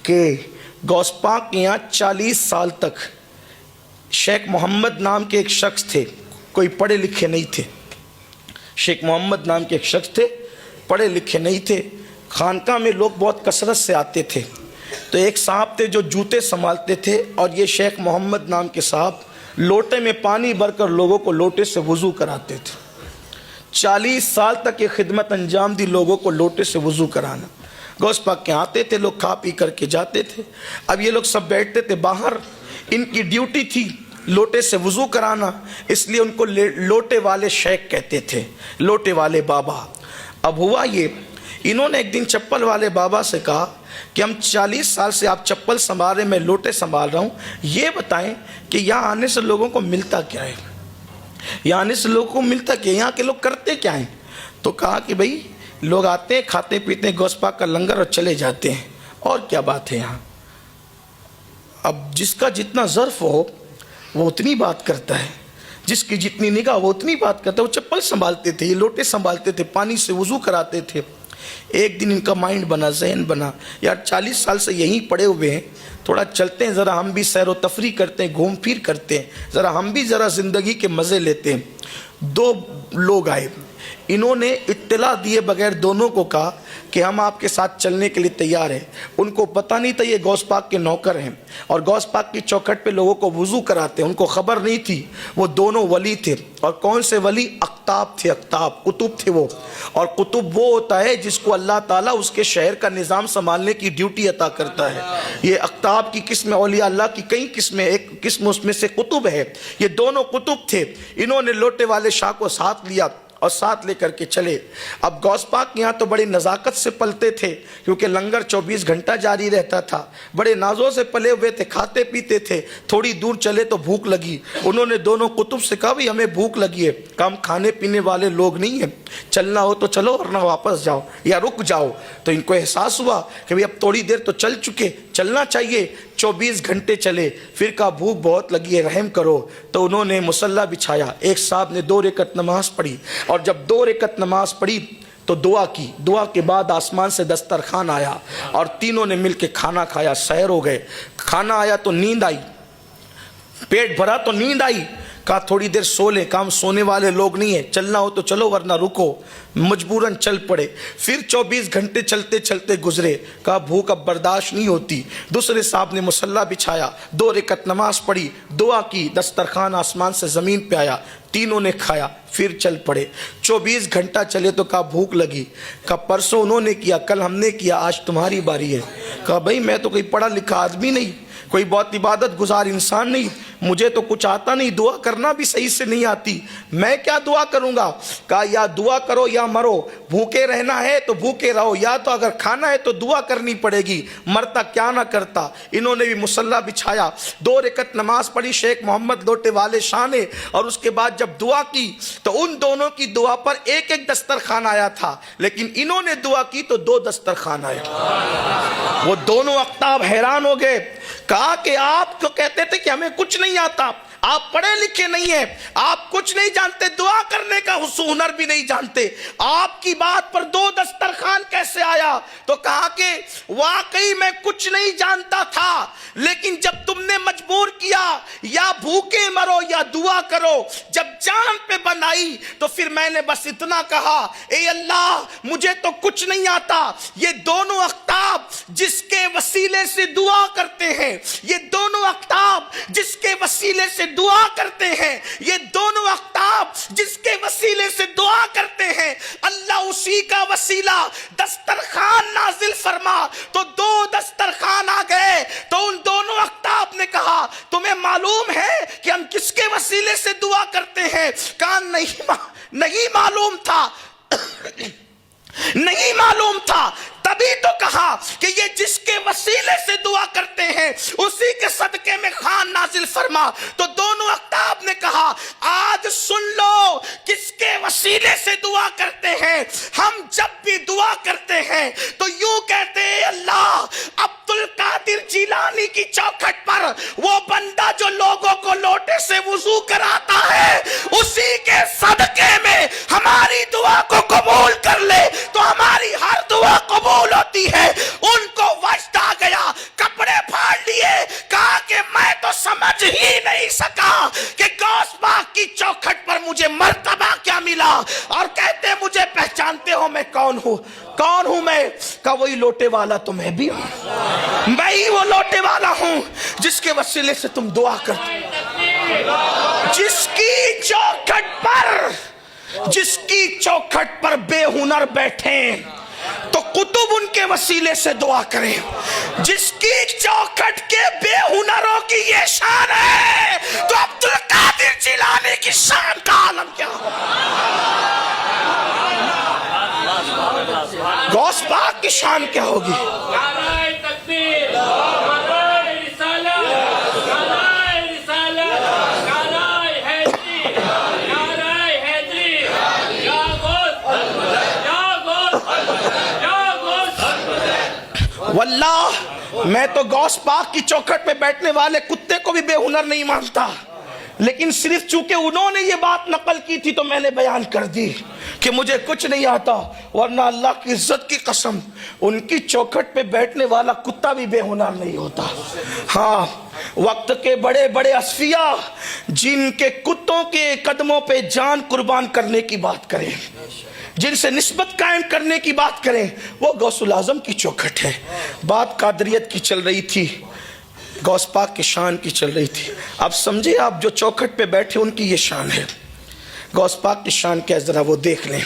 کہ غوث پاک کے یہاں 40 سال تک شیخ محمد نام کے ایک شخص تھے، کوئی پڑھے لکھے نہیں تھے، شیخ محمد نام کے ایک شخص تھے، پڑھے لکھے نہیں تھے، خانقاہ میں لوگ بہت کثرت سے آتے تھے، تو ایک صاحب تھے جو جوتے سنبھالتے تھے، اور یہ شیخ محمد نام کے صاحب لوٹے میں پانی بھر کر لوگوں کو لوٹے سے وضو کراتے تھے۔ 40 سال تک یہ خدمت انجام دی، لوگوں کو لوٹے سے وضو کرانا۔ غوث پاک کے آتے تھے لوگ، کھا پی کر کے جاتے تھے۔ اب یہ لوگ سب بیٹھتے تھے باہر، ان کی ڈیوٹی تھی لوٹے سے وضو کرانا، اس لیے ان کو لوٹے والے شیخ کہتے تھے، لوٹے والے بابا۔ اب ہوا یہ، انہوں نے ایک دن چپل والے بابا سے کہا کہ ہم 40 سال سے آپ چپل سنبھال رہے ہیں، میں لوٹے سنبھال رہا ہوں، یہ بتائیں کہ یہاں آنے سے لوگوں کو ملتا کیا ہے، یہاں آنے سے لوگوں کو ملتا کیا ہے، یہاں کے لوگ کرتے کیا ہیں؟ تو کہا کہ بھئی لوگ آتے ہیں، کھاتے پیتے ہیں غوث پاک کا لنگر اور چلے جاتے ہیں، اور کیا بات ہے یہاں؟ اب جس کا جتنا ظرف ہو وہ اتنی بات کرتا ہے، جس کی جتنی نگاہ وہ اتنی بات کرتا ہے۔ وہ چپل سنبھالتے تھے، یہ لوٹے سنبھالتے تھے، پانی سے وضو کراتے تھے۔ ایک دن ان کا مائنڈ بنا، ذہن بنا، یار 40 سال سے یہیں پڑے ہوئے ہیں، تھوڑا چلتے ہیں، ذرا ہم بھی سیر و تفریح کرتے ہیں، گھوم پھر کرتے ہیں، ذرا ہم بھی ذرا زندگی کے مزے لیتے ہیں۔ 2 لوگ آئے، انہوں نے اطلاع دیے بغیر دونوں کو کہا کہ ہم آپ کے ساتھ چلنے کے لیے تیار ہیں۔ ان کو پتہ نہیں تھا یہ غوث پاک کے نوکر ہیں اور غوث پاک کی چوکھٹ پہ لوگوں کو وضو کراتے ہیں، ان کو خبر نہیں تھی۔ وہ دونوں ولی تھے، اور کون سے ولی؟ اقطاب تھے، اقطاب قطب تھے وہ، اور قطب وہ ہوتا ہے جس کو اللہ تعالیٰ اس کے شہر کا نظام سنبھالنے کی ڈیوٹی عطا کرتا ہے۔ یہ اقطاب کی قسم، اولیاء اللہ کی کئی قسمیں، ایک قسم اس میں سے قطب ہے۔ یہ دونوں قطب تھے، انہوں نے لوٹے والے شاہ کو ساتھ لیا اور ساتھ لے کر کے چلے۔ اب غوث پاک یہاں تو بڑی نزاکت سے پلتے تھے، کیونکہ لنگر 24 گھنٹہ جاری رہتا تھا، بڑے نازوں سے پلے ہوئے تھے، کھاتے پیتے تھے۔ تھوڑی دور چلے تو بھوک لگی، انہوں نے دونوں قطب سے کہا بھی ہمیں بھوک لگی ہے، کہ ہم کھانے پینے والے لوگ نہیں ہیں، چلنا ہو تو چلو ورنہ واپس جاؤ یا رک جاؤ۔ تو ان کو احساس ہوا کہ اب تھوڑی دیر تو چل چکے، چلنا چاہیے۔ 24 گھنٹے چلے، پھر کہا بھوک بہت لگی ہے، رحم کرو۔ تو انہوں نے مصلی بچھایا، ایک صاحب نے 2 رکعت نماز پڑھی، اور جب 2 رکعت نماز پڑھی تو دعا کی، دعا کے بعد آسمان سے دسترخوان آیا، اور تینوں نے مل کے کھانا کھایا، سحر ہو گئے۔ کھانا آیا تو نیند آئی، پیٹ بھرا تو نیند آئی، کہا تھوڑی دیر سو لیں، کام سونے والے لوگ نہیں ہیں، چلنا ہو تو چلو ورنہ رکو، مجبوراً چل پڑے۔ پھر 24 گھنٹے چلتے چلتے گزرے، کہا بھوک اب برداشت نہیں ہوتی۔ دوسرے صاحب نے مصلی بچھایا، 2 رکعت نماز پڑھی، دعا کی، دسترخوان آسمان سے زمین پہ آیا، تینوں نے کھایا، پھر چل پڑے۔ 24 گھنٹہ چلے تو کہا بھوک لگی، کہا پرسوں انہوں نے کیا، کل ہم نے کیا، آج تمہاری باری ہے۔ کہا بھائی میں تو کوئی پڑھا لکھا آدمی نہیں، کوئی بہت عبادت گزار انسان نہیں، مجھے تو کچھ آتا نہیں، دعا کرنا بھی صحیح سے نہیں آتی، میں کیا دعا کروں گا؟ کہا یا دعا کرو یا مرو، بھوکے رہنا ہے تو بھوکے رہو، یا تو اگر کھانا ہے تو دعا کرنی پڑے گی، مرتا کیا نہ کرتا۔ انہوں نے بھی مصلی بچھایا، 2 رکعت نماز پڑھی شیخ محمد لوٹے والے شاہ نے، اور اس کے بعد جب دعا کی تو ان دونوں کی دعا پر ایک ایک دسترخوان آیا تھا، لیکن انہوں نے دعا کی تو 2 دسترخوان آئے۔ وہ دونوں اقطاب حیران ہو گئے، کہا کہ آپ تو کہتے تھے کہ ہمیں کچھ نہیں آتا، آپ پڑھے لکھے نہیں ہیں، آپ کچھ نہیں جانتے، دعا کرنے کا ہنر بھی نہیں جانتے، آپ کی بات پر 2 دسترخوان کیسے آیا؟ تو کہا کہ واقعی میں کچھ نہیں جانتا تھا، لیکن جب تم نے مجبور کیا یا بھوکے مرو یا دعا کرو، جب جان پہ بنائی تو پھر میں نے بس اتنا کہا، اے اللہ مجھے تو کچھ نہیں آتا۔ یہ دونوں اقطاب جس کے وسیلے سے دعا کرتے ہیں، یہ دونوں اقطاب جس کے وسیلے سے دعا کرتے ہیں، یہ دونوں اقطاب جس کے وسیلے سے دعا کرتے ہیں، اللہ اسی کا وسیلہ دسترخوان نازل فرما تو 2 دسترخوان آ گئے۔ تو ان دونوں اقطاب نے کہا تمہیں معلوم ہے کہ ہم کس کے وسیلے سے دعا کرتے ہیں؟ کہا نہیں معلوم تھا، نہیں معلوم تھا۔ تبھی تو کہا کہ یہ جس کے وسیلے سے دعا کرتے ہیں اسی کے صدقے میں خوان نازل فرما۔ تو دونوں اقطاب نے کہا آج سن لو کس کے وسیلے سے دعا کرتے ہیں۔ ہم جب بھی دعا کرتے ہیں تو یوں کہتے ہیں اللہ عبد القادر جیلانی کی چوکھٹ پر وہ بندہ جو لوگوں کو لوٹے سے وضو کراتا ہے اسی کے صدقے میں ہماری دعا کو قبول کر لے تو ہماری ہر دعا قبول ہوتی ہے۔ ان کو وجد آ گیا، وہی لوٹے والا تو میں بھی ہوں، میں ہی وہ لوٹے والا ہوں جس کے وسیلے سے تم دعا کرتے، جس کی چوکھٹ پر بے ہنر بیٹھیں تو قطب ان کے وسیلے سے دعا کریں، جس کی چوکھٹ کے بے ہنروں کی یہ شان ہے تو عبدالقادر جیلانی کی شان کا عالم کیا ہو، غوث پاک کی شان کیا ہوگی؟ نعرہ تکبیر، نعرہ رسالت، نعرہ رسالت، نعرہ حیدری، نعرہ حیدری، یا غوث، یا غوث، یا غوث۔ واللہ میں تو غوث پاک کی چوکھٹ پہ بیٹھنے والے کتے کو بھی بے ہنر نہیں مانتا، لیکن صرف چونکہ انہوں نے یہ بات نقل کی تھی تو میں نے بیان کر دی کہ مجھے کچھ نہیں آتا، ورنہ اللہ کی عزت کی قسم ان کی چوکھٹ پہ بیٹھنے والا کتا بھی بے ہنر نہیں ہوتا۔ ہاں، وقت کے بڑے بڑے اصفیاء جن کے کتوں کے قدموں پہ جان قربان کرنے کی بات کریں، جن سے نسبت قائم کرنے کی بات کریں، وہ غوث الاعظم کی چوکھٹ ہے۔ بات قادریت کی چل رہی تھی، غوث پاک کی شان کی چل رہی تھی، اب سمجھے آپ جو چوکھٹ پہ بیٹھے ان کی یہ شان ہے، غوث پاک کی شان کیا ہے ذرا وہ دیکھ لیں۔